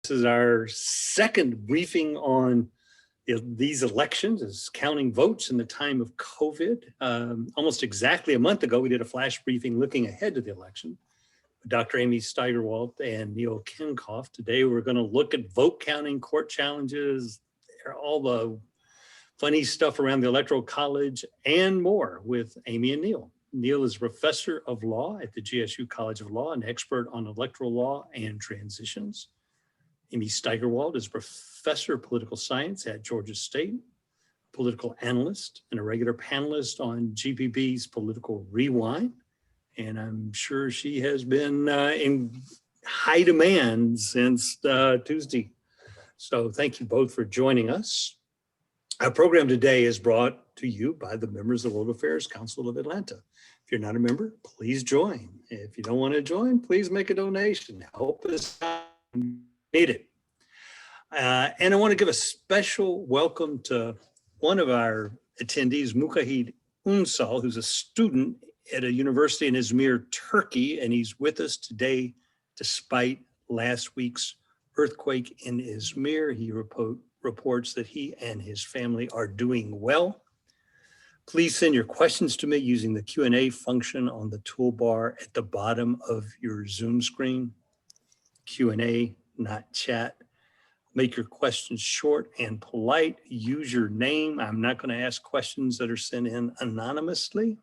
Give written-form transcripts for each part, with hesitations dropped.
This is our second briefing on these elections, is counting votes in the time of COVID. Almost exactly a month ago, we did a flash briefing looking ahead to the election with Dr. Amy Steigerwalt and Neil Kinkopf. Today, we're going to look at vote counting, court challenges, all the funny stuff around the Electoral College and more with Amy and Neil. Neil is professor of law at the GSU College of Law, an expert on electoral law and transitions. Amy Steigerwalt is professor of political science at Georgia State, political analyst, and a regular panelist on GPB's Political Rewind. And I'm sure she has been in high demand since Tuesday. So thank you both for joining us. Our program today is brought to you by the members of the World Affairs Council of Atlanta. If you're not a member, please join. If you don't want to join, please make a donation. Help us out. Need it. And I want to give a special welcome to one of our attendees, Mujahid Unsal, who's a student at a university in Izmir, Turkey, and he's with us today despite last week's earthquake in Izmir. He reports that he and his family are doing well. Please send your questions to me using the Q&A function on the toolbar at the bottom of your Zoom screen. Q&A, not chat. Make your questions short and polite. Use your name. I'm not going to ask questions that are sent in anonymously.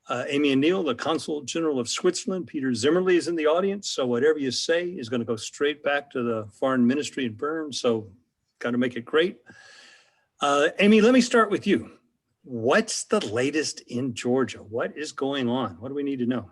Amy and Neil, the Consul General of Switzerland, Peter Zimmerli is in the audience. So whatever you say is going to go straight back to the Foreign Ministry in Bern. So got to make it great. Amy, let me start with you. What's the latest in Georgia? What is going on? What do we need to know?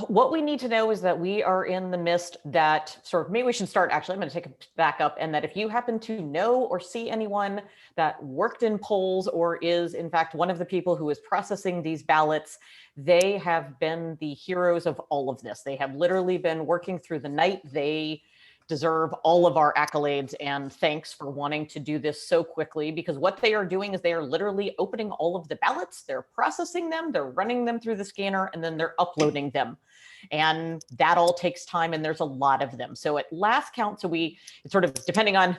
What we need to know is that we are in the midst that maybe we should start, actually, I'm going to take it back up, and that if you happen to know or see anyone that worked in polls or is in fact one of the people who is processing these ballots, they have been the heroes of all of this. They have literally been working through the night. They deserve all of our accolades and thanks for wanting to do this so quickly, because what they are doing is they are literally opening all of the ballots, they're processing them, they're running them through the scanner, and then they're uploading them. And that all takes time, and there's a lot of them. So at last count, it's sort of depending on,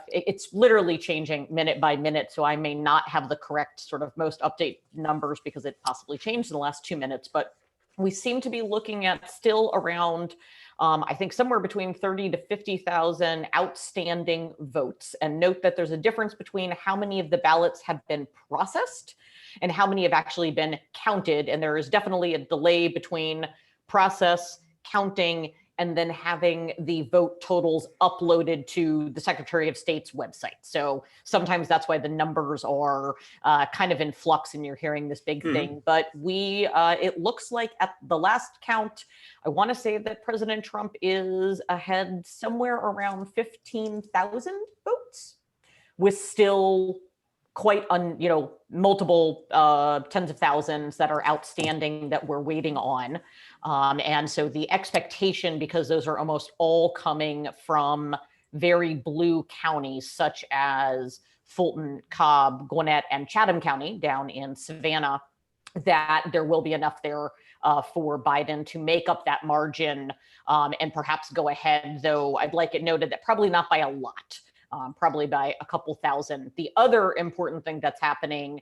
it's literally changing minute by minute. So I may not have the correct most update numbers because it possibly changed in the last 2 minutes, but we seem to be looking at still around I think somewhere between 30 to 50,000 outstanding votes. And note that there's a difference between how many of the ballots have been processed and how many have actually been counted. And there is definitely a delay between process, counting, and then having the vote totals uploaded to the Secretary of State's website. So sometimes that's why the numbers are kind of in flux and you're hearing this big thing. But it looks like at the last count, I want to say that President Trump is ahead somewhere around 15,000 votes, with still quite multiple tens of thousands that are outstanding that we're waiting on. And so the expectation, because those are almost all coming from very blue counties, such as Fulton, Cobb, Gwinnett, and Chatham County down in Savannah, that there will be enough there for Biden to make up that margin and perhaps go ahead, though I'd like it noted that probably not by a lot. Probably by a couple thousand. The other important thing that's happening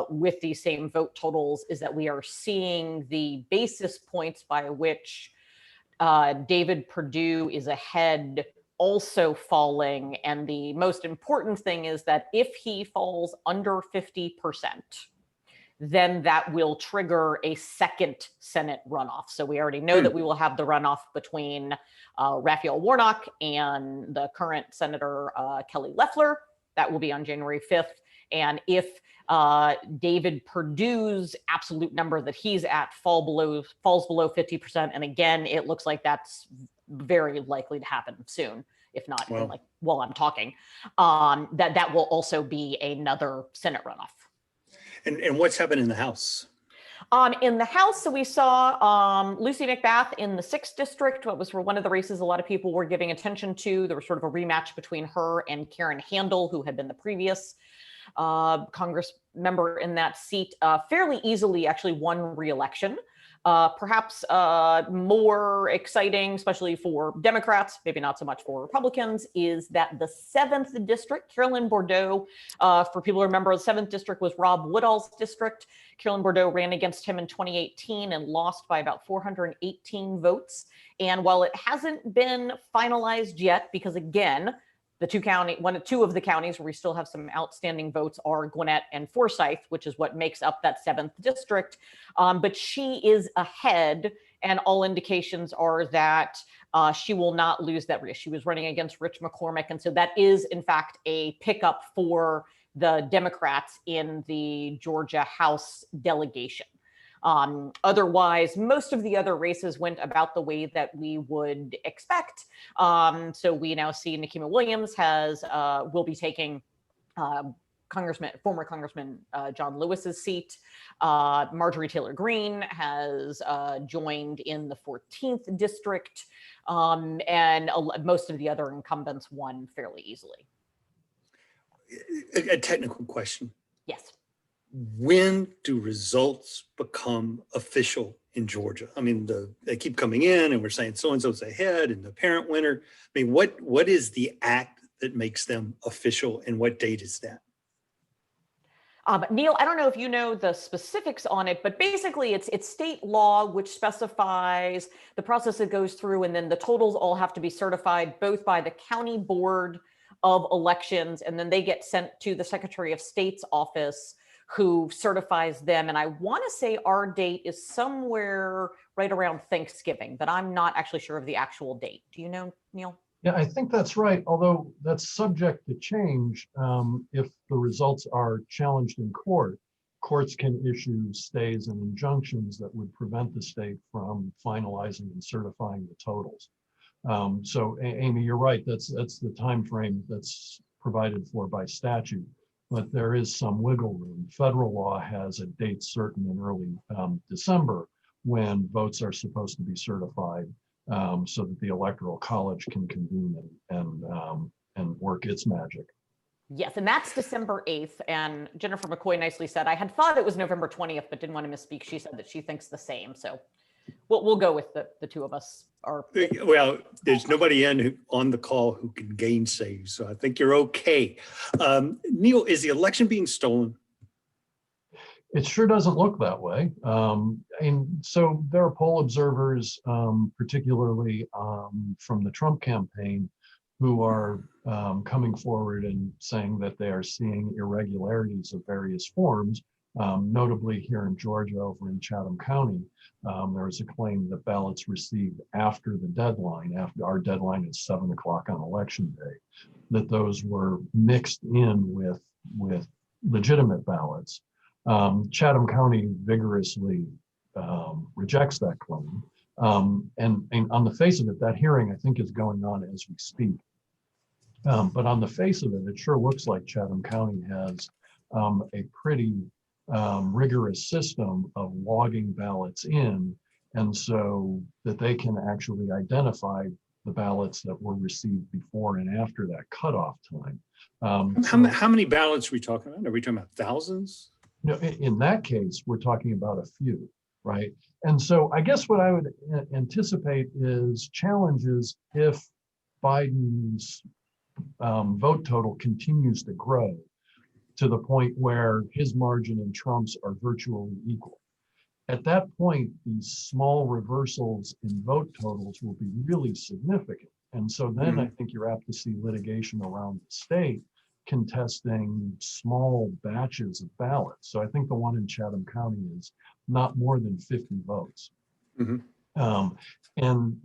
with these same vote totals is that we are seeing the basis points by which David Perdue is ahead also falling. And the most important thing is that if he falls under 50%, then that will trigger a second Senate runoff. So we already know that we will have the runoff between Raphael Warnock and the current Senator Kelly Loeffler. That will be on January 5th. And if David Perdue's absolute number that he's at falls below 50%, and again, it looks like that's very likely to happen soon, if not while I'm talking, that will also be another Senate runoff. And what's happened in the House? In the House, so we saw Lucy McBath in the 6th district. What was one of the races a lot of people were giving attention to. There was sort of a rematch between her and Karen Handel, who had been the previous Congress member in that seat, fairly easily actually won re-election. Perhaps more exciting, especially for Democrats, maybe not so much for Republicans, is that the 7th district, Carolyn Bourdeaux, for people who remember, the 7th district was Rob Woodall's district. Carolyn Bourdeaux ran against him in 2018 and lost by about 418 votes. And while it hasn't been finalized yet, because again, the two of the counties where we still have some outstanding votes are Gwinnett and Forsyth, which is what makes up that 7th district. But she is ahead, and all indications are that she will not lose that race. She was running against Rich McCormick, and so that is, in fact, a pickup for the Democrats in the Georgia House delegation. Otherwise, most of the other races went about the way that we would expect. So we now see Nikema Williams will be taking former Congressman John Lewis's seat. Marjorie Taylor Greene has joined in the 14th district, and most of the other incumbents won fairly easily. A technical question. Yes. When do results become official in Georgia? I mean, they keep coming in and we're saying so-and-so's ahead and the apparent winner. I mean, what is the act that makes them official and what date is that? Neil, I don't know if you know the specifics on it, but basically it's state law which specifies the process it goes through, and then the totals all have to be certified both by the county board of elections, and then they get sent to the Secretary of State's office, who certifies them. And I want to say our date is somewhere right around Thanksgiving, but I'm not actually sure of the actual date. Do you know, Neil? Yeah, I think that's right, although that's subject to change if the results are challenged in court. Courts can issue stays and injunctions that would prevent the state from finalizing and certifying the totals. So, Amy, you're right. That's the time frame that's provided for by statute. But there is some wiggle room. Federal law has a date certain in early December when votes are supposed to be certified, so that the Electoral College can convene and work its magic. Yes, and that's December 8th. And Jennifer McCoy nicely said, I had thought it was November 20th, but didn't want to misspeak. She said that she thinks the same. So we'll go with the two of us. Well, there's nobody on the call who can gainsay you, so I think you're okay. Neil, is the election being stolen? It sure doesn't look that way. And so there are poll observers, particularly from the Trump campaign, who are coming forward and saying that they are seeing irregularities of various forms. Notably here in Georgia, over in Chatham County, there was a claim that ballots received after the deadline, after our deadline is 7 o'clock on election day, that those were mixed in with legitimate ballots. Chatham County vigorously rejects that claim. And on the face of it, that hearing, I think, is going on as we speak. But on the face of it, it sure looks like Chatham County has a pretty rigorous system of logging ballots in, and so that they can actually identify the ballots that were received before and after that cutoff time. How many ballots are we talking about? Are we talking about thousands? No, in that case, we're talking about a few, right? And so I guess what I would anticipate is challenges if Biden's vote total continues to grow to the point where his margin and Trump's are virtually equal. At that point, these small reversals in vote totals will be really significant. And so then I think you're apt to see litigation around the state contesting small batches of ballots. So I think the one in Chatham County is not more than 50 votes. And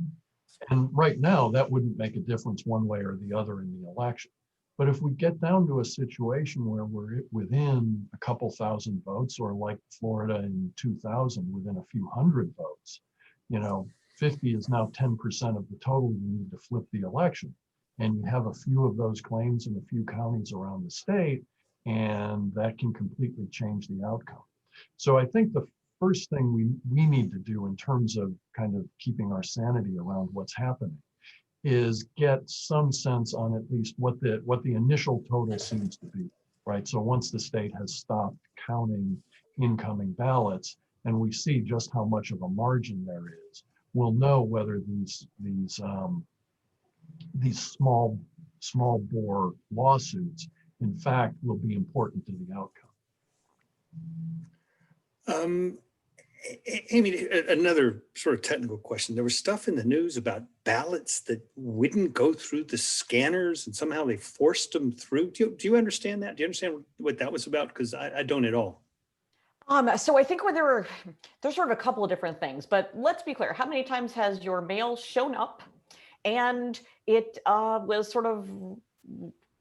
right now, that wouldn't make a difference one way or the other in the election. But if we get down to a situation where we're within a couple thousand votes, or like Florida in 2000, within a few hundred votes, 50 is now 10% of the total you need to flip the election. And you have a few of those claims in a few counties around the state, and that can completely change the outcome. So I think the first thing we need to do in terms of kind of keeping our sanity around what's happening is get some sense on at least what the initial total seems to be, right? So once the state has stopped counting incoming ballots and we see just how much of a margin there is, we'll know whether these small bore lawsuits, in fact, will be important to the outcome. Amy, another sort of technical question. There was stuff in the news about ballots that wouldn't go through the scanners and somehow they forced them through. Do you understand that? Do you understand what that was about? Because I don't at all. So I think there's sort of a couple of different things, but let's be clear. How many times has your mail shown up and it was sort of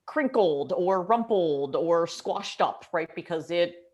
crinkled or rumpled or squashed up, right? Because it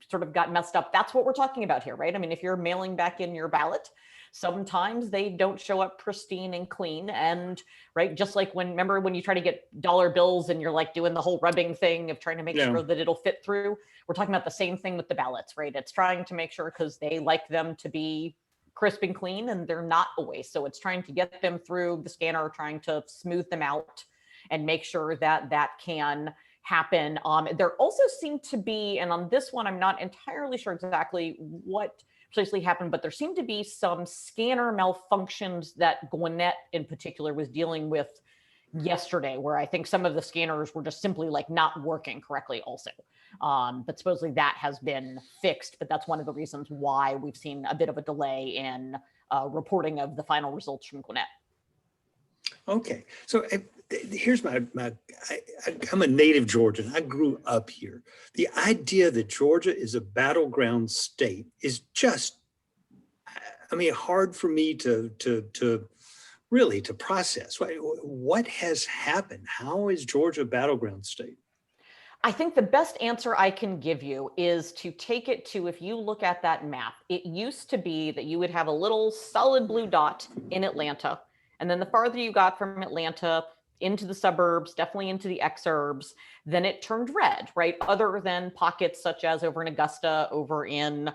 sort of got messed up. That's what we're talking about here, right? I mean, if you're mailing back in your ballot, sometimes they don't show up pristine and clean. And right, just like remember when you try to get dollar bills and you're like doing the whole rubbing thing of trying to make sure that it'll fit through. We're talking about the same thing with the ballots, right? It's trying to make sure because they like them to be crisp and clean and they're not always. So it's trying to get them through the scanner, trying to smooth them out and make sure that that can happen. There also seemed to be, and on this one, I'm not entirely sure exactly what precisely happened, but there seemed to be some scanner malfunctions that Gwinnett in particular was dealing with yesterday, where I think some of the scanners were just simply like not working correctly also. But supposedly that has been fixed, but that's one of the reasons why we've seen a bit of a delay in reporting of the final results from Gwinnett. Okay, so here's I'm a native Georgian. I grew up here. The idea that Georgia is a battleground state is just, I mean, hard for me to really process. What has happened? How is Georgia a battleground state? I think the best answer I can give you is to take it to, if you look at that map, it used to be that you would have a little solid blue dot in Atlanta. And then the farther you got from Atlanta into the suburbs, definitely into the exurbs, then it turned red, right? Other than pockets such as over in Augusta, over in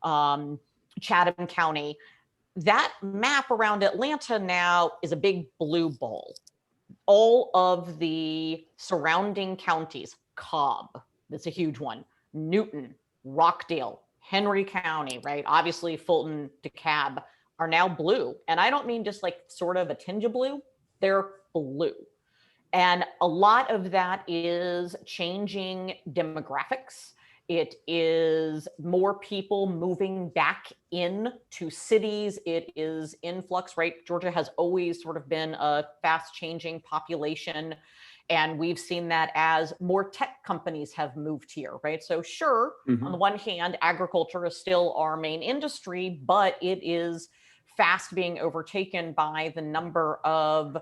Chatham County. That map around Atlanta now is a big blue ball. All of the surrounding counties, Cobb, that's a huge one, Newton, Rockdale, Henry County, right? Obviously Fulton, DeKalb are now blue. And I don't mean just like sort of a tinge of blue, they're blue. And a lot of that is changing demographics. It is more people moving back into cities. It is influx, right? Georgia has always sort of been a fast changing population. And we've seen that as more tech companies have moved here, right? So sure, on the one hand, agriculture is still our main industry, but it is fast being overtaken by the number of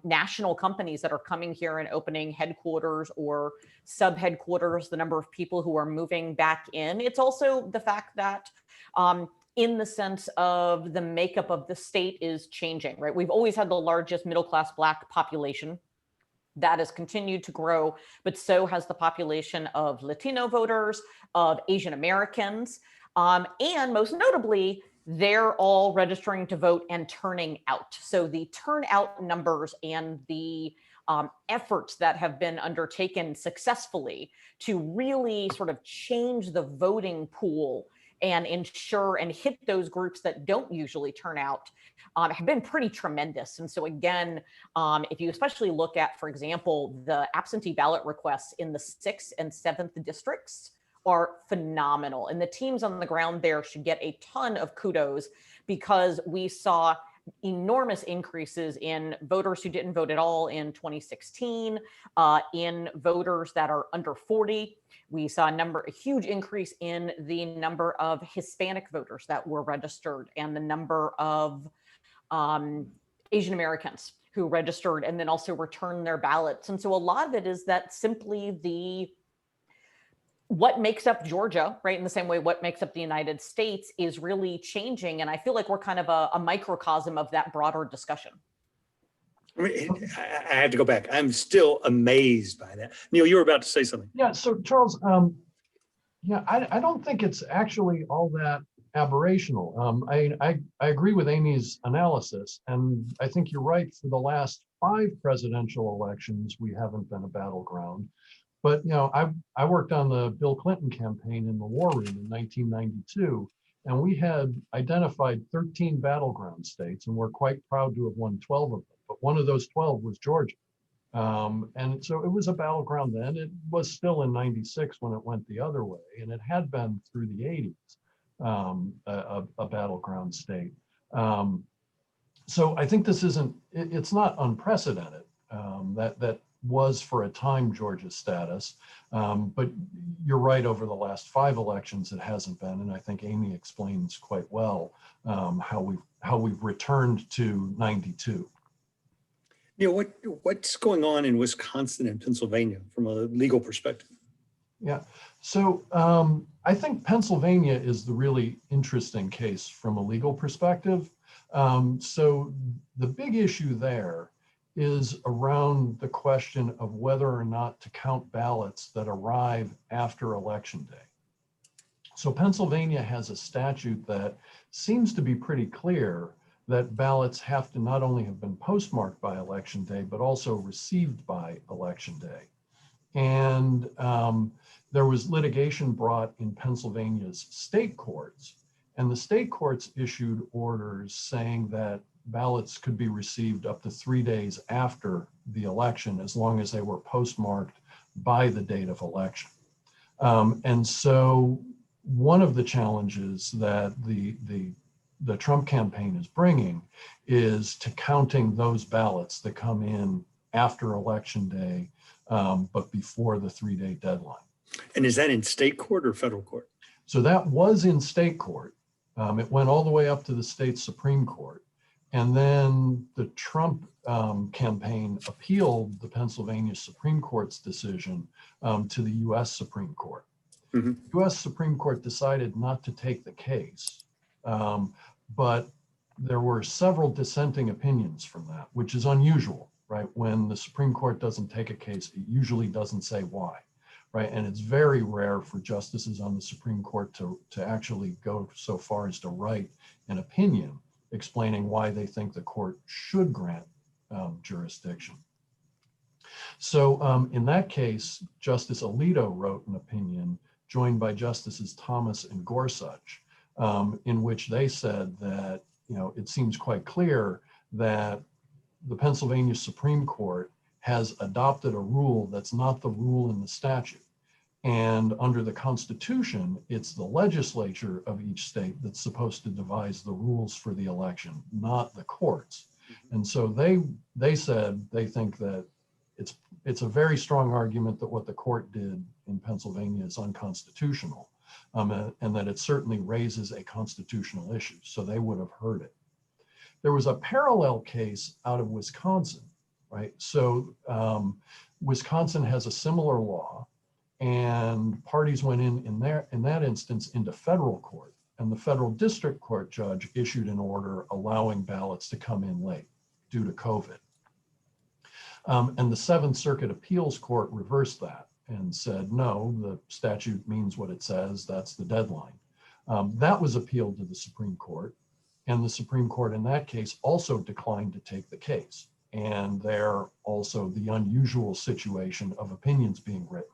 national companies that are coming here and opening headquarters or sub-headquarters, the number of people who are moving back in. It's also the fact that in the sense of the makeup of the state is changing, right? We've always had the largest middle-class Black population. That has continued to grow, but so has the population of Latino voters, of Asian Americans, and most notably, they're all registering to vote and turning out. So the turnout numbers and the efforts that have been undertaken successfully to really sort of change the voting pool and ensure and hit those groups that don't usually turn out have been pretty tremendous. And so again, if you especially look at, for example, the absentee ballot requests in the 6th and 7th districts are phenomenal. And the teams on the ground there should get a ton of kudos because we saw enormous increases in voters who didn't vote at all in 2016, in voters that are under 40. We saw a huge increase in the number of Hispanic voters that were registered and the number of Asian Americans who registered and then also returned their ballots. And so a lot of it is that simply what makes up Georgia, right? In the same way, what makes up the United States is really changing. And I feel like we're kind of a microcosm of that broader discussion. I mean, I have to go back. I'm still amazed by that. Neil, you were about to say something. Yeah, so Charles, I don't think it's actually all that aberrational. I agree with Amy's analysis, and I think you're right. For the last 5 presidential elections, we haven't been a battleground. But I worked on the Bill Clinton campaign in the War Room in 1992, And we had identified 13 battleground states, and we're quite proud to have won 12 of them. But one of those 12 was Georgia. And so it was a battleground then. It was still in 96 when it went the other way, and it had been through the 80s, a battleground state. So I think this isn't, it's not unprecedented. That was for a time Georgia's status, but you're right, over the last 5 elections it hasn't been, and I think Amy explains quite well how we've returned to 92. What's going on in Wisconsin and Pennsylvania from a legal perspective? Yeah, so I think Pennsylvania is the really interesting case from a legal perspective. So the big issue there is around the question of whether or not to count ballots that arrive after Election Day. So Pennsylvania has a statute that seems to be pretty clear that ballots have to not only have been postmarked by Election Day, but also received by Election Day. And there was litigation brought in Pennsylvania's state courts, and the state courts issued orders saying that ballots could be received up to 3 days after the election, as long as they were postmarked by the date of election. And so one of the challenges that the Trump campaign is bringing is to counting those ballots that come in after Election Day, but before the 3-day deadline. And is that in state court or federal court? So that was in state court. It went all the way up to the state Supreme Court. And then the Trump campaign appealed the Pennsylvania Supreme Court's decision to the US Supreme Court. Mm-hmm. The US Supreme Court decided not to take the case, but there were several dissenting opinions from that, which is unusual, right? When the Supreme Court doesn't take a case, it usually doesn't say why, right? And it's very rare for justices on the Supreme Court to actually go so far as to write an opinion explaining why they think the court should grant jurisdiction. So in that case, Justice Alito wrote an opinion joined by Justices Thomas and Gorsuch, in which they said that, it seems quite clear that the Pennsylvania Supreme Court has adopted a rule that's not the rule in the statute. And under the Constitution, it's the legislature of each state that's supposed to devise the rules for the election, not the courts. And so they said they think that it's a very strong argument that what the court did in Pennsylvania is unconstitutional, and that it certainly raises a constitutional issue. So they would have heard it. There was a parallel case out of Wisconsin, right? So Wisconsin has a similar law, and parties went in that instance into federal court, and the federal district court judge issued an order allowing ballots to come in late due to COVID. And the Seventh Circuit Appeals Court reversed that and said, no, the statute means what it says, that's the deadline. That was appealed to the Supreme Court, and the Supreme Court in that case also declined to take the case. And there also the unusual situation of opinions being written.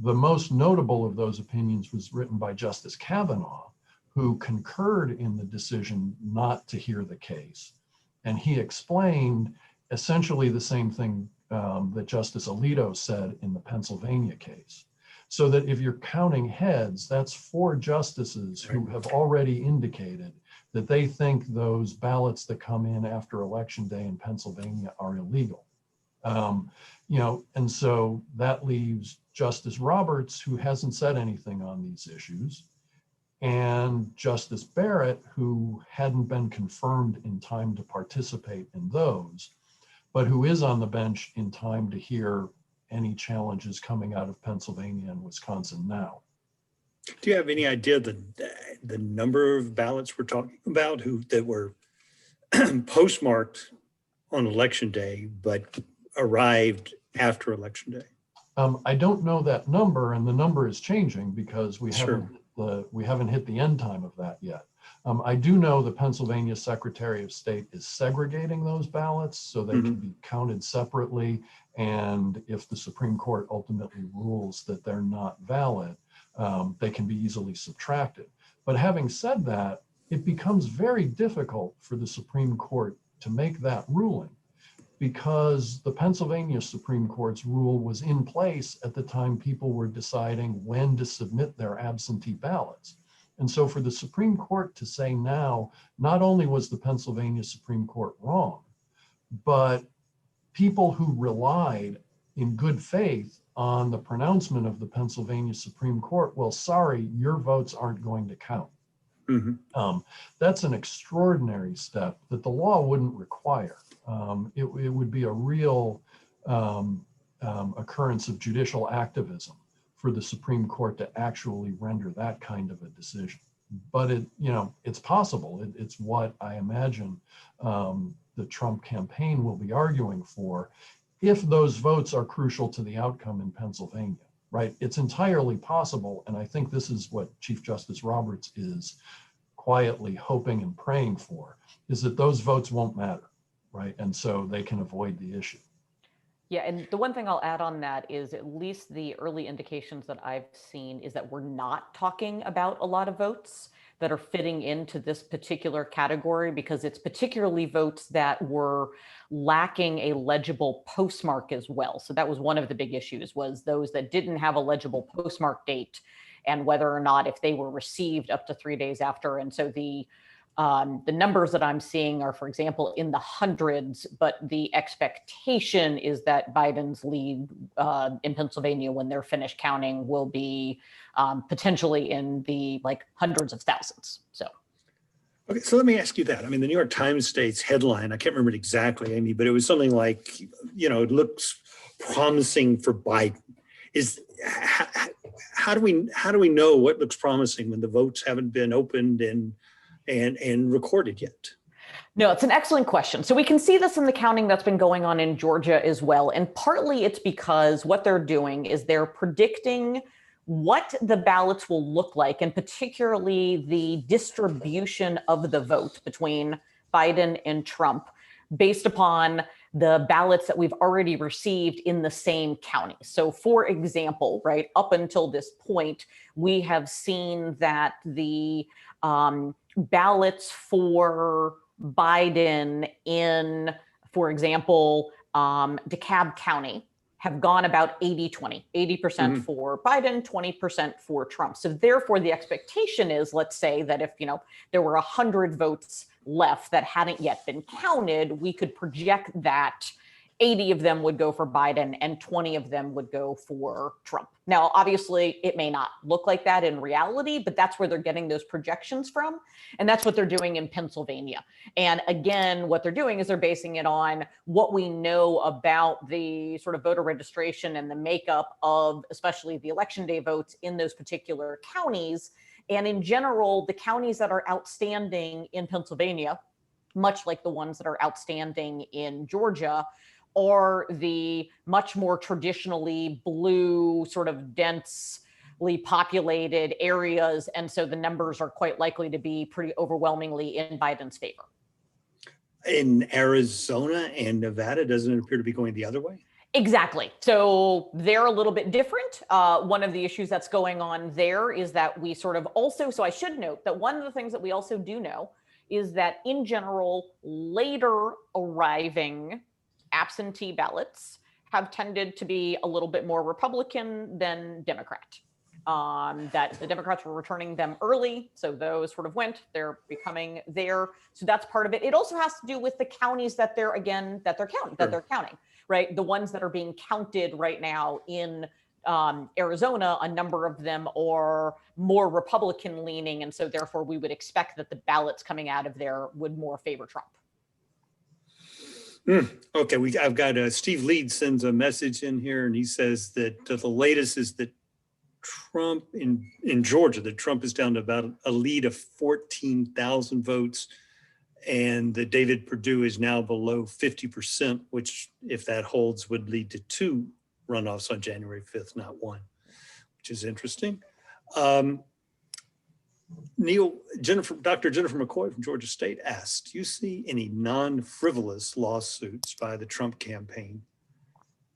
The most notable of those opinions was written by Justice Kavanaugh, who concurred in the decision not to hear the case. And he explained essentially the same thing that Justice Alito said in the Pennsylvania case. So that if you're counting heads, that's 4 justices who have already indicated that they think those ballots that come in after Election Day in Pennsylvania are illegal. And so that leaves Justice Roberts, who hasn't said anything on these issues, and Justice Barrett, who hadn't been confirmed in time to participate in those, but who is on the bench in time to hear any challenges coming out of Pennsylvania and Wisconsin now. Do you have any idea the number of ballots we're talking about that were postmarked on Election Day, but arrived after Election Day? I don't know that number, and the number is changing because we haven't hit the end time of that yet. I do know the Pennsylvania Secretary of State is segregating those ballots so they can be counted separately. And if the Supreme Court ultimately rules that they're not valid, they can be easily subtracted. But having said that, it becomes very difficult for the Supreme Court to make that ruling, because the Pennsylvania Supreme Court's rule was in place at the time people were deciding when to submit their absentee ballots. And so for the Supreme Court to say now, not only was the Pennsylvania Supreme Court wrong, but people who relied in good faith on the pronouncement of the Pennsylvania Supreme Court, well, sorry, your votes aren't going to count. That's an extraordinary step that the law wouldn't require. It would be a real occurrence of judicial activism for the Supreme Court to actually render that kind of a decision. But it's possible. It's what I imagine the Trump campaign will be arguing for, if those votes are crucial to the outcome in Pennsylvania, right? It's entirely possible, and I think this is what Chief Justice Roberts is quietly hoping and praying for, is that those votes won't matter, right? And so they can avoid the issue. Yeah, and the one thing I'll add on that is, at least the early indications that I've seen is that we're not talking about a lot of votes that are fitting into this particular category, because it's particularly votes that were lacking a legible postmark as well. So that was one of the big issues, was those that didn't have a legible postmark date, and whether or not if they were received up to 3 days after. And so the numbers that I'm seeing are, for example, in the hundreds, but the expectation is that Biden's lead in Pennsylvania, when they're finished counting, will be potentially in the hundreds of thousands. So. Okay, so let me ask you that. I mean, the New York Times states headline, I can't remember it exactly, Amy, but it was something like, it looks promising for Biden. How do we know what looks promising when the votes haven't been opened and recorded yet? No, it's an excellent question. So we can see this in the counting that's been going on in Georgia as well. And partly it's because what they're doing is they're predicting what the ballots will look like, and particularly the distribution of the vote between Biden and Trump, based upon the ballots that we've already received in the same county. So for example, right, up until this point, we have seen that the ballots for Biden in, for example, DeKalb County have gone about 80-20, 80% for Biden, 20% for Trump. So therefore the expectation is, let's say that if, there were 100 votes left that hadn't yet been counted, we could project that 80 of them would go for Biden and 20 of them would go for Trump. Now, obviously, it may not look like that in reality, but that's where they're getting those projections from. And that's what they're doing in Pennsylvania. And again, what they're doing is they're basing it on what we know about the sort of voter registration and the makeup of especially the election day votes in those particular counties. And in general, the counties that are outstanding in Pennsylvania, much like the ones that are outstanding in Georgia, are the much more traditionally blue, sort of densely populated areas. And so the numbers are quite likely to be pretty overwhelmingly in Biden's favor. In Arizona and Nevada, doesn't it appear to be going the other way? Exactly. So they're a little bit different. One of the issues that's going on there is that we sort of also, so I should note that one of the things that we also do know is that in general, later arriving absentee ballots have tended to be a little bit more Republican than Democrat. That the Democrats were returning them early, so those sort of went, they're becoming there. So that's part of it. It also has to do with the counties that they're counting, right? The ones that are being counted right now in Arizona, a number of them are more Republican leaning, and so therefore we would expect that the ballots coming out of there would more favor Trump. Okay, I've got Steve Leeds sends a message in here, and he says that the latest is that Trump in Georgia, that Trump is down to about a lead of 14,000 votes, and that David Perdue is now below 50%, which, if that holds, would lead to 2 runoffs on January 5th, not 1, which is interesting. Dr. Jennifer McCoy from Georgia State asked, do you see any non-frivolous lawsuits by the Trump campaign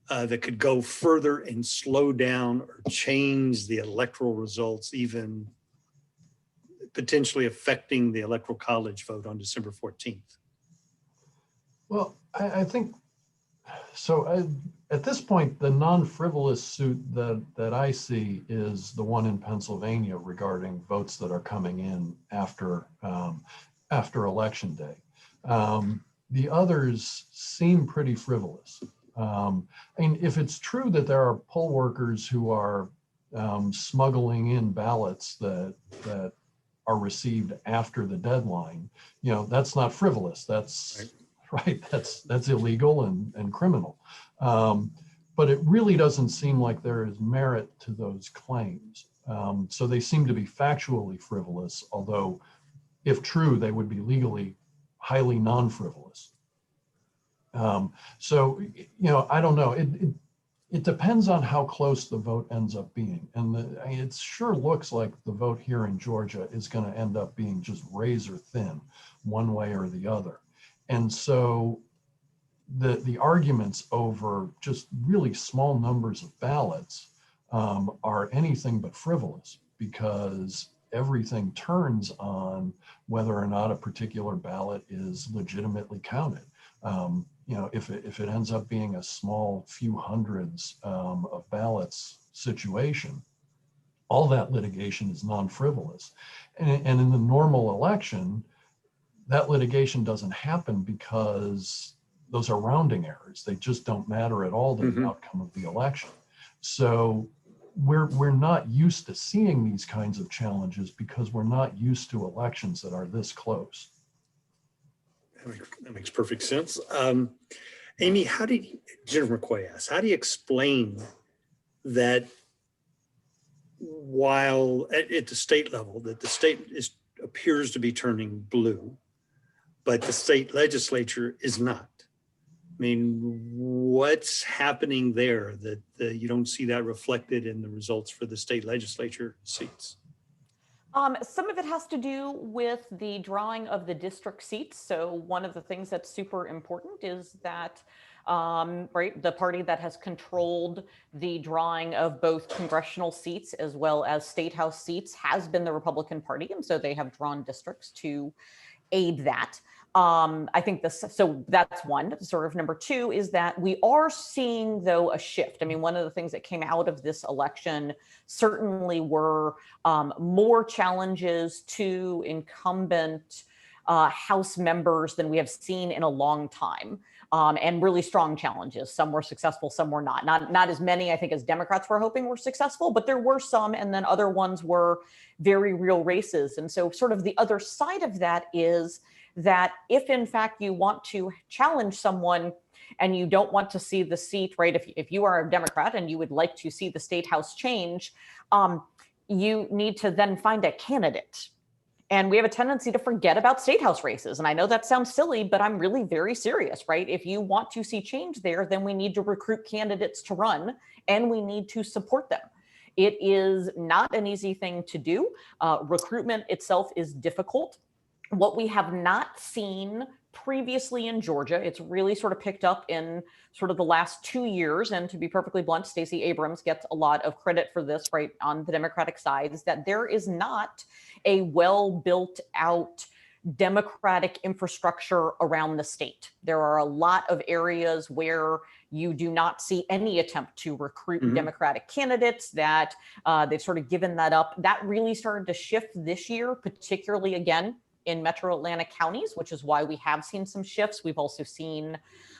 that could go further and slow down or change the electoral results even potentially affecting the Electoral College vote on December 14th? Well, I think so. At this point, the non-frivolous suit that I see is the one in Pennsylvania regarding votes that are coming in after Election Day. The others seem pretty frivolous. And if it's true that there are poll workers who are smuggling in ballots that are received after the deadline, that's not frivolous. That's right. That's illegal and criminal. But it really doesn't seem like there is merit to those claims. So they seem to be factually frivolous, although if true, they would be legally highly non-frivolous. So, I don't know. It depends on how close the vote ends up being. And it sure looks like the vote here in Georgia is going to end up being just razor thin one way or the other. And so the arguments over just really small numbers of ballots are anything but frivolous, because everything turns on whether or not a particular ballot is legitimately counted. If it ends up being a small few hundreds of ballots situation, all that litigation is non-frivolous. And in the normal election, that litigation doesn't happen because those are rounding errors. They just don't matter at all to the outcome of the election. So we're not used to seeing these kinds of challenges because we're not used to elections that are this close. That makes perfect sense. Amy, Jennifer McCoy asks, how do you explain that while at the state level, that the state appears to be turning blue, but the state legislature is not? I mean, what's happening there that you don't see that reflected in the results for the state legislature seats? Some of it has to do with the drawing of the district seats. So one of the things that's super important is that the party that has controlled the drawing of both congressional seats as well as state house seats has been the Republican Party. And so they have drawn districts to aid that. I think so that's one. Sort of number two is that we are seeing, though, a shift. I mean, one of the things that came out of this election certainly were more challenges to incumbent House members than we have seen in a long time. And really strong challenges. Some were successful, some were not. Not as many, I think, as Democrats were hoping were successful, but there were some, and then other ones were very real races. And so sort of the other side of that is that if in fact you want to challenge someone and you don't want to see the seat, right? If you are a Democrat and you would like to see the state house change, you need to then find a candidate. And we have a tendency to forget about state house races. And I know that sounds silly, but I'm really very serious, right? If you want to see change there, then we need to recruit candidates to run and we need to support them. It is not an easy thing to do. Recruitment itself is difficult. What we have not seen previously in Georgia, it's really sort of picked up in sort of the last 2 years. And to be perfectly blunt, Stacey Abrams gets a lot of credit for this, right, on the Democratic side, is that there is not a well built out Democratic infrastructure around the state. There are a lot of areas where you do not see any attempt to recruit Democratic candidates, that they've sort of given that up. That really started to shift this year, particularly again in metro Atlanta counties, which is why we have seen some shifts. We've also seen,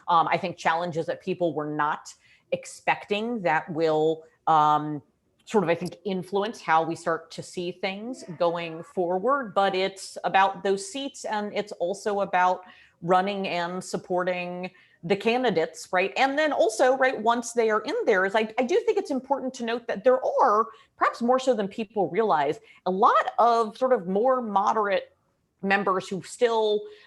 I think, challenges that people were not expecting that will sort of, I think, influence how we start to see things going forward. But it's about those seats, and it's also about running and supporting the candidates, right? And then also, right, once they are in there, I do think it's important to note that there are, perhaps more so than people realize, a lot of sort of more moderate members who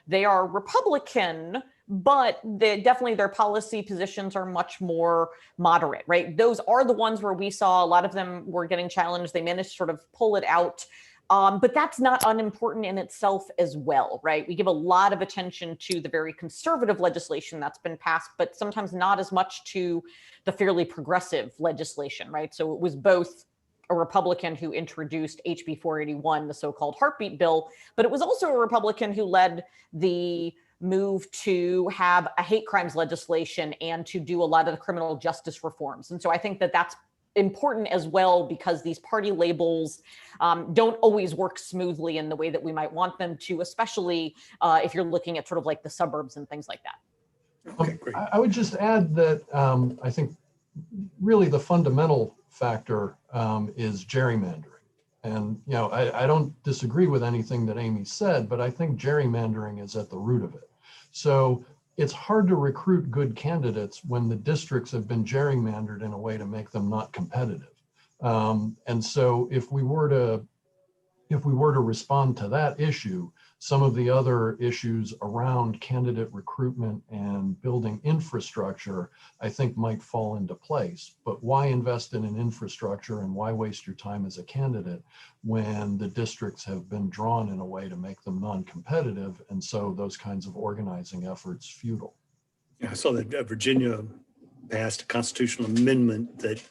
they are Republican, but definitely their policy positions are much more moderate, right? Those are the ones where we saw a lot of them were getting challenged. They managed to sort of pull it out. But that's not unimportant in itself as well, right? We give a lot of attention to the very conservative legislation that's been passed, but sometimes not as much to the fairly progressive legislation, right? So it was both a Republican who introduced HB 481, the so-called heartbeat bill, but it was also a Republican who led the move to have a hate crimes legislation and to do a lot of the criminal justice reforms. And so I think that that's important as well, because these party labels don't always work smoothly in the way that we might want them to, especially if you're looking at sort of like the suburbs and things like that. Okay, great. I would just add that I think really the fundamental factor is gerrymandering. And, you know, I don't disagree with anything that Amy said, but I think gerrymandering is at the root of it. So it's hard to recruit good candidates when the districts have been gerrymandered in a way to make them not competitive. And so if we were to respond to that issue, some of the other issues around candidate recruitment and building infrastructure, I think might fall into place. But why invest in an infrastructure and why waste your time as a candidate when the districts have been drawn in a way to make them non-competitive, and so those kinds of organizing efforts futile? Yeah, I saw that Virginia passed a constitutional amendment that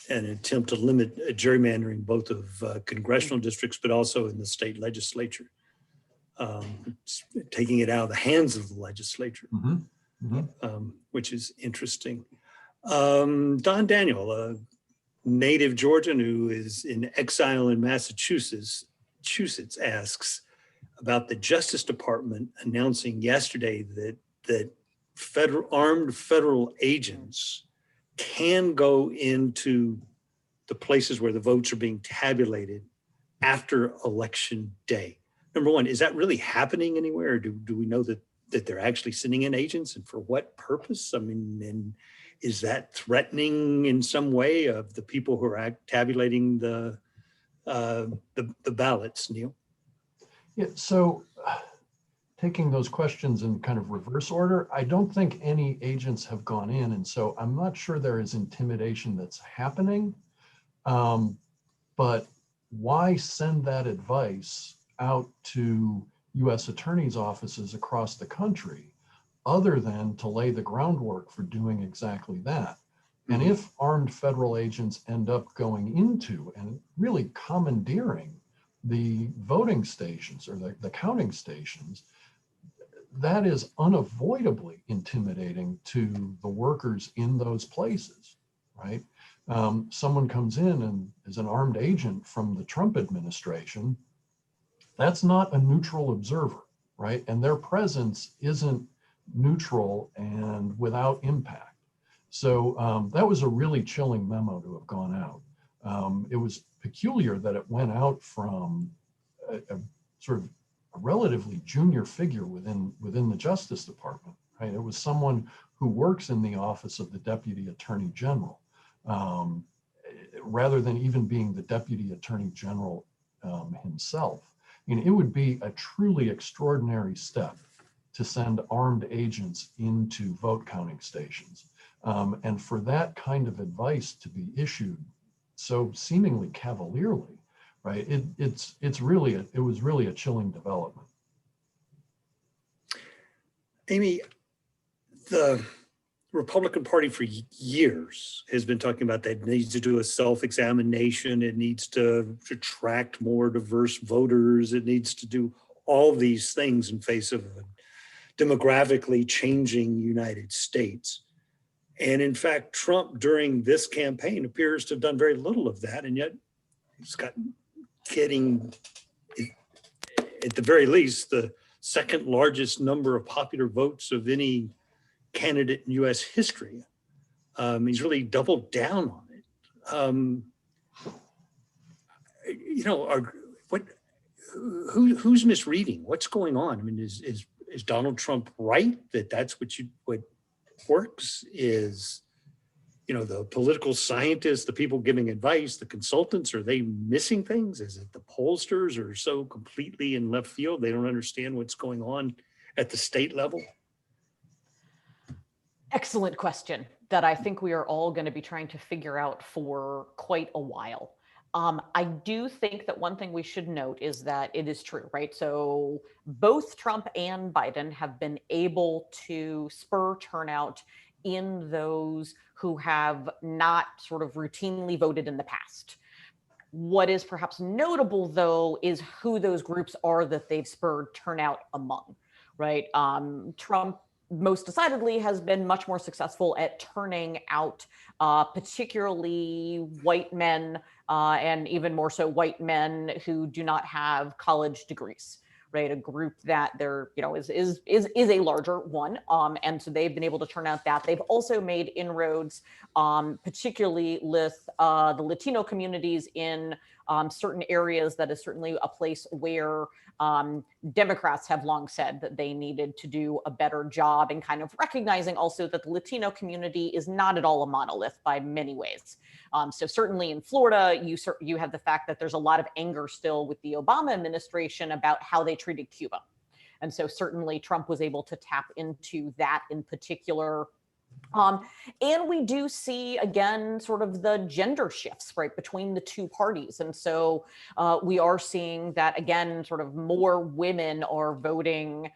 an attempt to limit gerrymandering both of congressional districts, but also in the state legislature, taking it out of the hands of the legislature, which is interesting. Don Daniel, a native Georgian who is in exile in Massachusetts, asks about the Justice Department announcing yesterday that armed federal agents can go into the places where the votes are being tabulated after election day. Number one, is that really happening anywhere? Or do we know that they're actually sending in agents, and for what purpose? I mean, and is that threatening in some way of the people who are tabulating the ballots, Neil? Yeah, so taking those questions in kind of reverse order, I don't think any agents have gone in, and so I'm not sure there is intimidation that's happening. But why send that advice out to U.S. attorneys' offices across the country other than to lay the groundwork for doing exactly that? And if armed federal agents end up going into and really commandeering the voting stations or the counting stations, that is unavoidably intimidating to the workers in those places, right? Someone comes in and is an armed agent from the Trump administration, that's not a neutral observer, right? And their presence isn't neutral and without impact. So that was a really chilling memo to have gone out. It was peculiar that it went out from a sort of a relatively junior figure within the Justice Department, right? It was someone who works in the office of the Deputy Attorney General, rather than even being the Deputy Attorney General himself. I mean, it would be a truly extraordinary step to send armed agents into vote counting stations. And for that kind of advice to be issued so seemingly cavalierly, right? It was really a chilling development. Amy, the Republican Party for years has been talking about that it needs to do a self-examination. It needs to attract more diverse voters. It needs to do all these things in face of a demographically changing United States. And in fact, Trump during this campaign appears to have done very little of that. And yet he's getting, at the very least, the second largest number of popular votes of any candidate in U.S. history. He's really doubled down on it. Who's misreading? What's going on? I mean, is Donald Trump right that that's what works? Is the political scientists, the people giving advice, the consultants, are they missing things? Is it the pollsters are so completely in left field they don't understand what's going on at the state level? Excellent question that I think we are all going to be trying to figure out for quite a while. I do think that one thing we should note is that it is true, right? So both Trump and Biden have been able to spur turnout in those who have not sort of routinely voted in the past. What is perhaps notable, though, is who those groups are that they've spurred turnout among, right? Trump most decidedly has been much more successful at turning out particularly white men and even more so white men who do not have college degrees, right? A group that there, is a larger one, and so they've been able to turn out that. They've also made inroads, particularly with the Latino communities in certain areas. That is certainly a place where Democrats have long said that they needed to do a better job, and kind of recognizing also that the Latino community is not at all a monolith by many ways. So certainly in Florida, you have the fact that there's a lot of anger still with the Obama administration about how they treated Cuba. And so certainly Trump was able to tap into that in particular. And we do see, again, sort of the gender shifts, right, between the two parties. And so we are seeing that, again, sort of more women are voting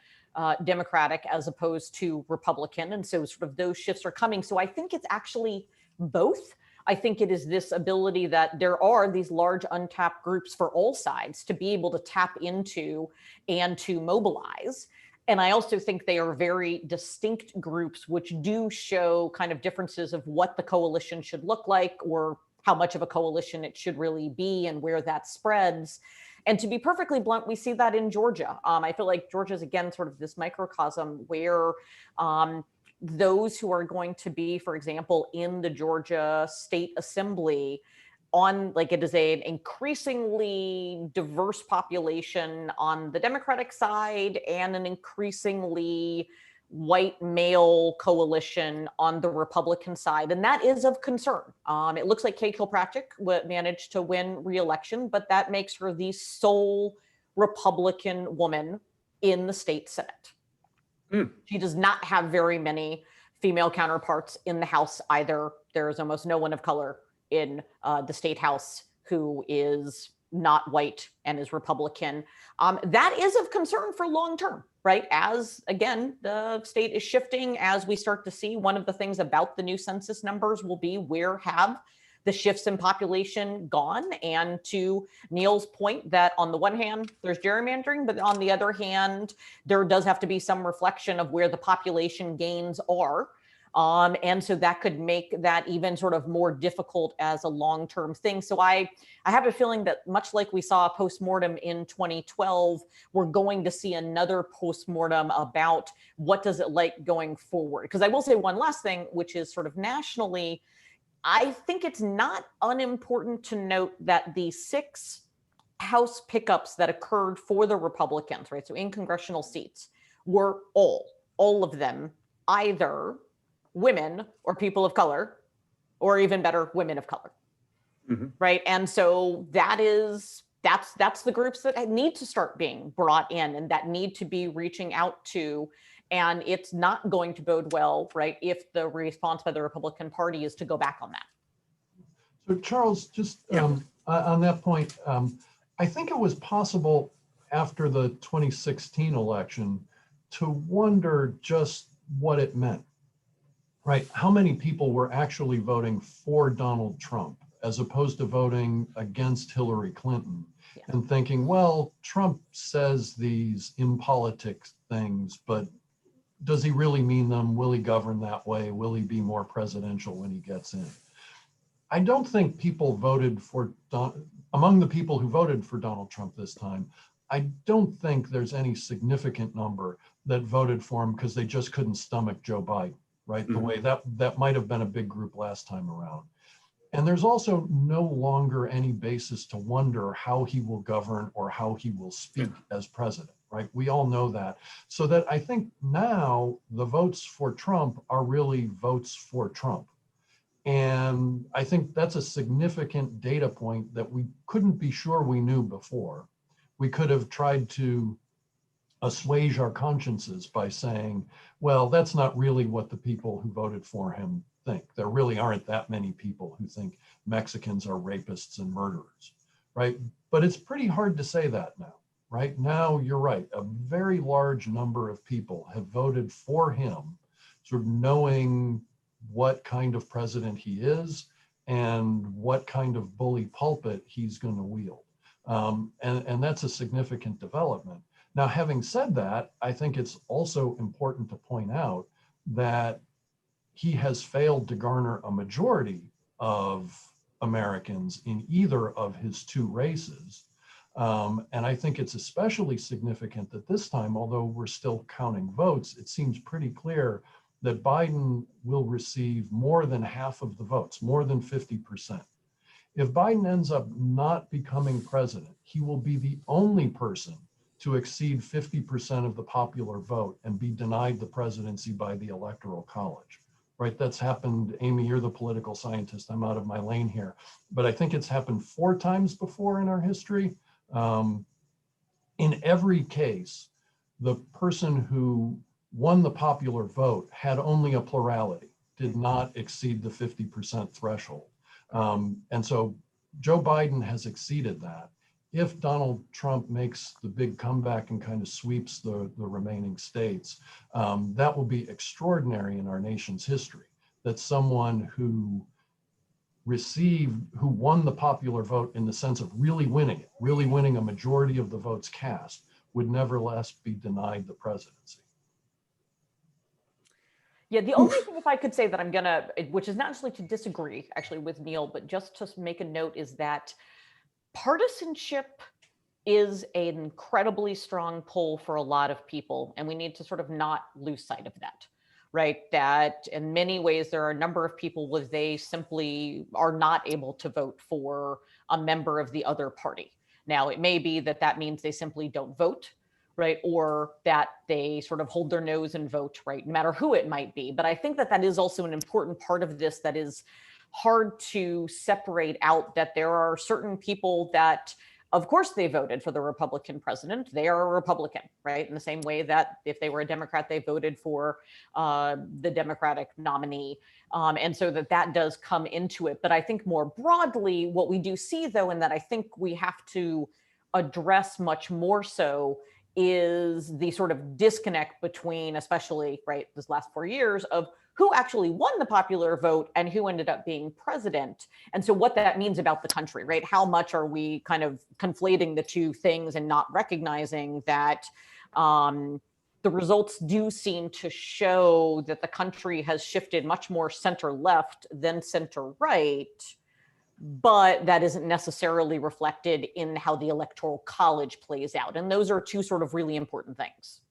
Democratic as opposed to Republican. And so sort of those shifts are coming. So I think it's actually both. I think it is this ability that there are these large untapped groups for all sides to be able to tap into and to mobilize. And I also think they are very distinct groups, which do show kind of differences of what the coalition should look like, or how much of a coalition it should really be, and where that spreads. And to be perfectly blunt, we see that in Georgia. I feel like Georgia is, again, sort of this microcosm where those who are going to be, for example, in the Georgia State Assembly, it is an increasingly diverse population on the Democratic side and an increasingly white male coalition on the Republican side. And that is of concern. It looks like Kate Kilpatrick managed to win re-election, but that makes her the sole Republican woman in the state Senate. She does not have very many female counterparts in the House either. There is almost no one of color in the state House who is not white and is Republican. That is of concern for long term, right? As, again, the state is shifting, as we start to see, one of the things about the new census numbers will be where have the shifts in population gone? And to Neil's point that on the one hand, there's gerrymandering, but on the other hand, there does have to be some reflection of where the population gains are. And so that could make that even sort of more difficult as a long-term thing. So I have a feeling that much like we saw a postmortem in 2012, we're going to see another postmortem about what does it like going forward. Because I will say one last thing, which is sort of nationally, I think it's not unimportant to note that the 6 House pickups that occurred for the Republicans, right, so in congressional seats, were all of them either women or people of color, or even better, women of color, right? And so that's the groups that need to start being brought in and that need to be reaching out to. And it's not going to bode well, right, if the response by the Republican Party is to go back on that. So Charles, just on that point, I think it was possible after the 2016 election to wonder just what it meant, right? How many people were actually voting for Donald Trump as opposed to voting against Hillary Clinton, and thinking, well, Trump says these impolitic things, but does he really mean them? Will he govern that way? Will he be more presidential when he gets in? I don't think people voted for, among the people who voted for Donald Trump this time, I don't think there's any significant number that voted for him because they just couldn't stomach Joe Biden, right? The way that might have been a big group last time around. And there's also no longer any basis to wonder how he will govern or how he will speak as president, right? We all know that. So that I think now the votes for Trump are really votes for Trump. And I think that's a significant data point that we couldn't be sure we knew before. We could have tried to assuage our consciences by saying, well, that's not really what the people who voted for him think. There really aren't that many people who think Mexicans are rapists and murderers, right? But it's pretty hard to say that now, right? Now, you're right. A very large number of people have voted for him, sort of knowing what kind of president he is and what kind of bully pulpit he's going to wield. And that's a significant development. Now, having said that, I think it's also important to point out that he has failed to garner a majority of Americans in either of his two races. And I think it's especially significant that this time, although we're still counting votes, it seems pretty clear that Biden will receive more than half of the votes, more than 50%. If Biden ends up not becoming president, he will be the only person to exceed 50% of the popular vote and be denied the presidency by the Electoral College, right? That's happened. Amy, you're the political scientist. I'm out of my lane here, but I think it's happened 4 times before in our history. In every case, the person who won the popular vote had only a plurality, did not exceed the 50% threshold. And so Joe Biden has exceeded that. If Donald Trump makes the big comeback and kind of sweeps the remaining states, that will be extraordinary in our nation's history, that someone who won the popular vote in the sense of really winning it, really winning a majority of the votes cast, would nevertheless be denied the presidency. Yeah, the only thing, if I could say that I'm gonna, which is not necessarily to disagree actually with Neil, but just to make a note, is that partisanship is an incredibly strong pull for a lot of people, and we need to sort of not lose sight of that, right? That in many ways, there are a number of people where they simply are not able to vote for a member of the other party. Now, it may be that that means they simply don't vote, right? Or that they sort of hold their nose and vote, right? No matter who it might be. But I think that that is also an important part of this that is hard to separate out, that there are certain people that, of course, they voted for the Republican president. They are a Republican, right? In the same way that if they were a Democrat, they voted for the Democratic nominee. And so that does come into it. But I think more broadly, what we do see, though, and that I think we have to address much more so, is the sort of disconnect between, especially, right, this last 4 years, of who actually won the popular vote and who ended up being president. And so what that means about the country, right? How much are we kind of conflating the two things and not recognizing that the results do seem to show that the country has shifted much more center left than center right, but that isn't necessarily reflected in how the Electoral College plays out. And those are two sort of really important things.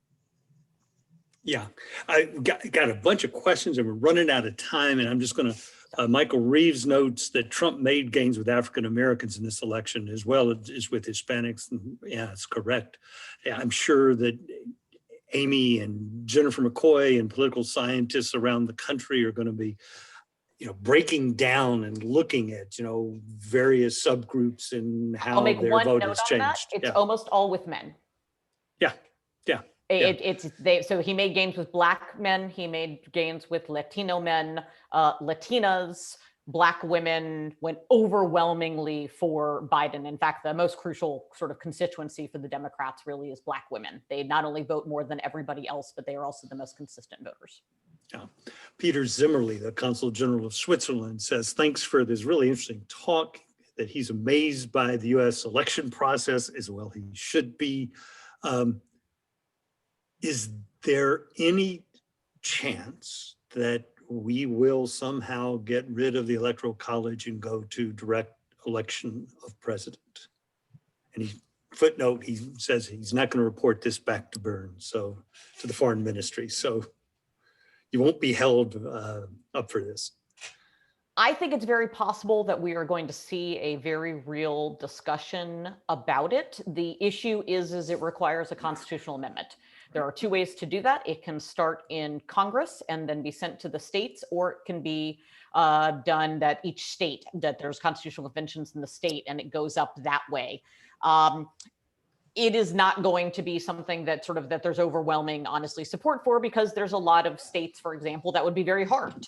Yeah, I got a bunch of questions and we're running out of time, and I'm just going to, Michael Reeves notes that Trump made gains with African Americans in this election as well as with Hispanics. And yeah, it's correct. Yeah, I'm sure that Amy and Jennifer McCoy and political scientists around the country are going to be, breaking down and looking at, various subgroups and how their vote has changed. It's almost all with men. Yeah. So he made gains with Black men. He made gains with Latino men, Latinas, Black women went overwhelmingly for Biden. In fact, the most crucial sort of constituency for the Democrats really is Black women. They not only vote more than everybody else, but they are also the most consistent voters. Yeah. Peter Zimmerli, the Consul General of Switzerland, says, thanks for this really interesting talk, that he's amazed by the US election process, as well he should be. Is there any chance that we will somehow get rid of the Electoral College and go to direct election of president? And footnote, he says he's not going to report this back to Burns, so to the foreign ministry. So you won't be held up for this. I think it's very possible that we are going to see a very real discussion about it. The issue is it requires a constitutional amendment. There are 2 ways to do that. It can start in Congress and then be sent to the states, or it can be done that each state, that there's constitutional conventions in the state and it goes up that way. It is not going to be something that there's overwhelming, honestly, support for, because there's a lot of states, for example, that would be very hard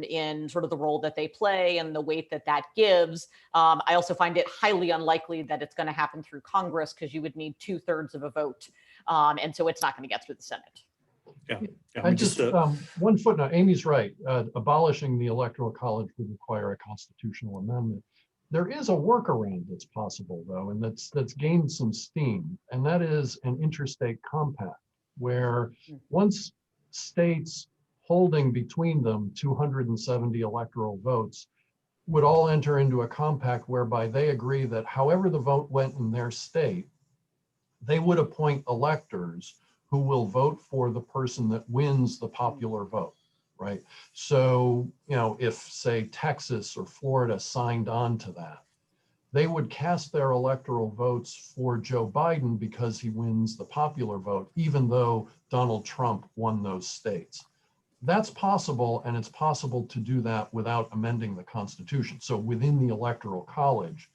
in sort of the role that they play and the weight that that gives. I also find it highly unlikely that it's going to happen through Congress, because you would need 2/3 of a vote. And so it's not going to get through the Senate. Yeah. Yeah. I just, one footnote, Amy's right. Abolishing the Electoral College would require a constitutional amendment. There is a workaround that's possible, though, and that's gained some steam, and that is an interstate compact, where once states holding between them 270 electoral votes would all enter into a compact whereby they agree that however the vote went in their state, they would appoint electors who will vote for the person that wins the popular vote, right? So, you know, if say Texas or Florida signed on to that, they would cast their electoral votes for Joe Biden because he wins the popular vote, even though Donald Trump won those states. That's possible, and it's possible to do that without amending the Constitution. So within the Electoral College,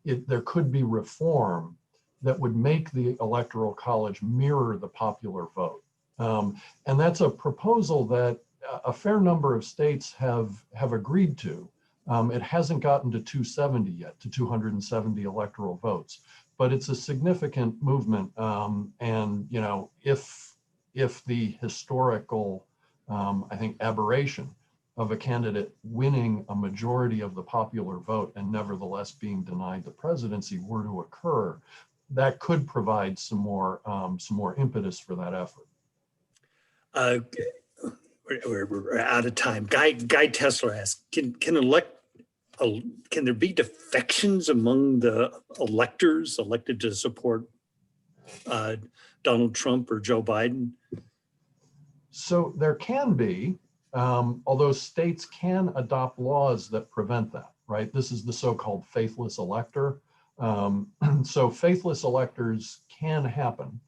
there could be reform that would make the Electoral College mirror the popular vote. And that's a proposal that a fair number of states have agreed to. It hasn't gotten to 270 yet, to 270 electoral votes, but it's a significant movement. And you know, if the historical, I think, aberration of a candidate winning a majority of the popular vote and nevertheless being denied the presidency were to occur, that could provide some more impetus for that effort. We're out of time. Guy Tesler asks, can there be defections among the electors elected to support Donald Trump or Joe Biden? So there can be, although states can adopt laws that prevent that, right? This is the so-called faithless elector. So faithless electors can happen,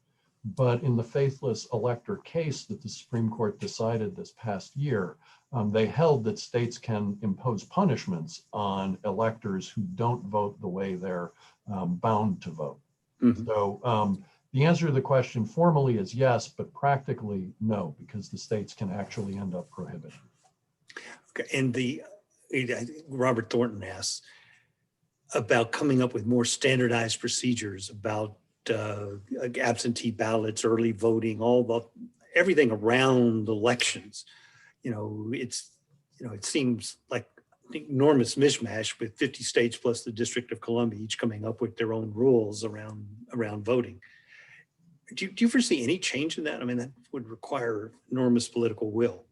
but in the faithless elector case that the Supreme Court decided this past year, they held that states can impose punishments on electors who don't vote the way they're bound to vote. Mm-hmm. So the answer to the question formally is yes, but practically no, because the states can actually end up prohibiting. Okay, and Robert Thornton asks about coming up with more standardized procedures about absentee ballots, early voting, everything around elections. It seems like an enormous mishmash with 50 states plus the District of Columbia each coming up with their own rules around voting. Do you foresee any change in that? I mean, that would require enormous political will.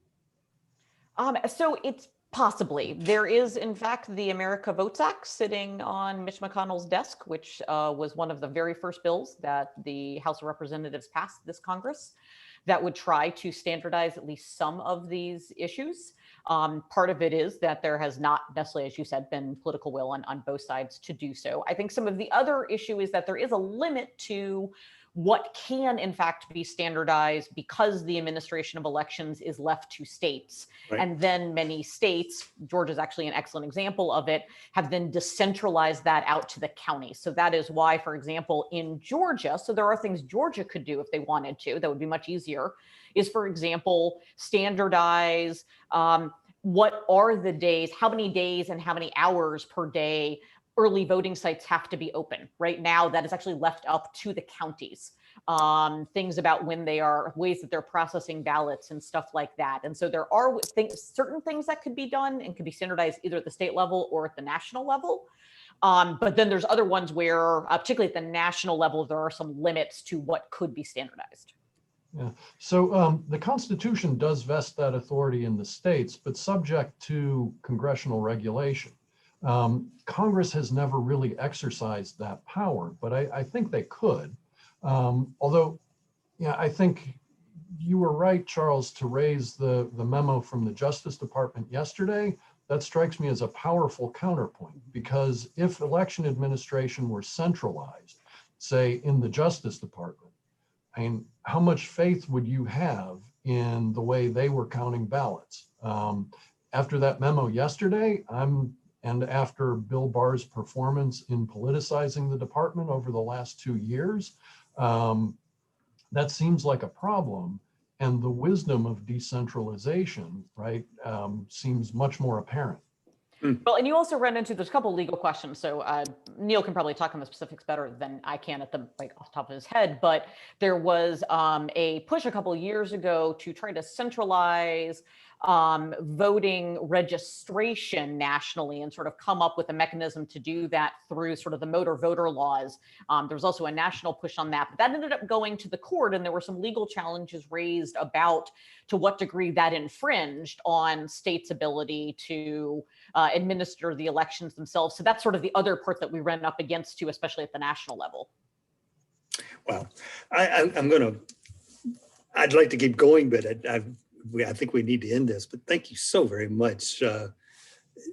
So it's possibly. There is, in fact, the America Votes Act sitting on Mitch McConnell's desk, which was one of the very first bills that the House of Representatives passed this Congress that would try to standardize at least some of these issues. Part of it is that there has not necessarily, as you said, been political will on both sides to do so. I think some of the other issue is that there is a limit to what can in fact be standardized because the administration of elections is left to states. Right. And then many states, Georgia is actually an excellent example of it, have then decentralized that out to the counties. So that is why, for example, in Georgia, so there are things Georgia could do if they wanted to, that would be much easier, is, for example, standardize what are the days, how many days and how many hours per day early voting sites have to be open. Right now, that is actually left up to the counties. Things about when they are, ways that they're processing ballots and stuff like that. And so there are certain things that could be done and could be standardized either at the state level or at the national level. But then there's other ones where, particularly at the national level, there are some limits to what could be standardized. Yeah. So the Constitution does vest that authority in the states, but subject to congressional regulation. Congress has never really exercised that power, but I think they could. Although, yeah, I think you were right, Charles, to raise the memo from the Justice Department yesterday. That strikes me as a powerful counterpoint, because if election administration were centralized, say in the Justice Department, I mean, how much faith would you have in the way they were counting ballots? After that memo yesterday, and after Bill Barr's performance in politicizing the department over the last 2 years, that seems like a problem. And the wisdom of decentralization, right, seems much more apparent. Well, and you also run into, there's a couple legal questions. So Neil can probably talk on the specifics better than I can at the off the top of his head. But there was a push a couple years ago to try to centralize voting registration nationally and sort of come up with a mechanism to do that through sort of the motor voter laws. There was also a national push on that, but that ended up going to the court, and there were some legal challenges raised about to what degree that infringed on states' ability to administer the elections themselves. So that's sort of the other part that we run up against too, especially at the national level. Well, I'd like to keep going, but I think we need to end this, but thank you so very much,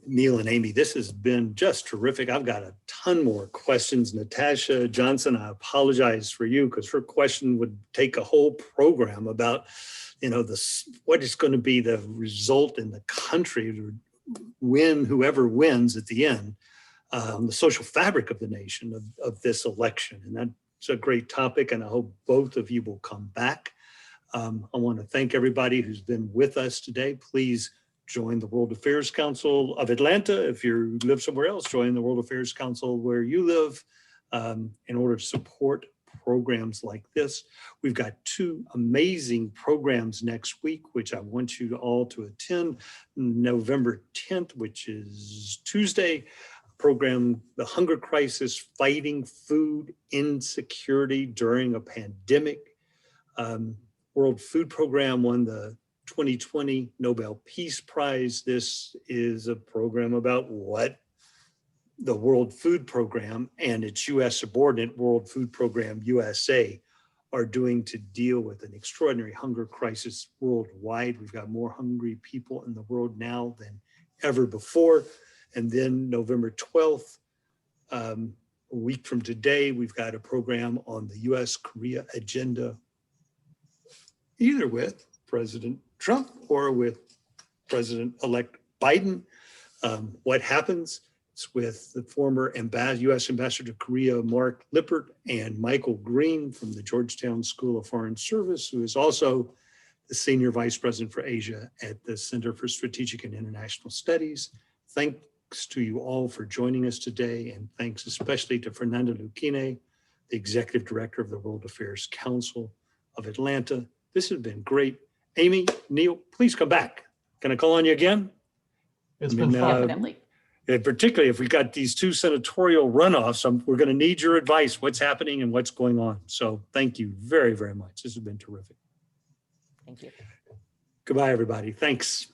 Neil and Amy. This has been just terrific. I've got a ton more questions. Natasha Johnson, I apologize for you because her question would take a whole program about, what is going to be the result in the country when whoever wins at the end, the social fabric of the nation of this election. And that's a great topic, and I hope both of you will come back. I want to thank everybody who's been with us today. Please join the World Affairs Council of Atlanta. If you live somewhere else, join the World Affairs Council where you live in order to support programs like this. We've got 2 amazing programs next week, which I want you all to attend. November 10th, which is Tuesday, program, The Hunger Crisis, Fighting Food Insecurity During a Pandemic. World Food Program won the 2020 Nobel Peace Prize. This is a program about what the World Food Program and its US subordinate World Food Program USA are doing to deal with an extraordinary hunger crisis worldwide. We've got more hungry people in the world now than ever before. And then November 12th, a week from today, we've got a program on the US-Korea agenda, either with President Trump or with President-elect Biden. What happens? It's with the former US Ambassador to Korea, Mark Lippert, and Michael Green from the Georgetown School of Foreign Service, who is also the Senior Vice President for Asia at the Center for Strategic and International Studies. Thanks to you all for joining us today, and thanks especially to Fernanda Lucchine, the Executive Director of the World Affairs Council of Atlanta. This has been great. Amy, Neil, please come back. Can I call on you again? It's been fun. Definitely. And particularly if we got these 2 senatorial runoffs, we're going to need your advice, what's happening and what's going on. So thank you very, very much. This has been terrific. Thank you. Goodbye, everybody. Thanks.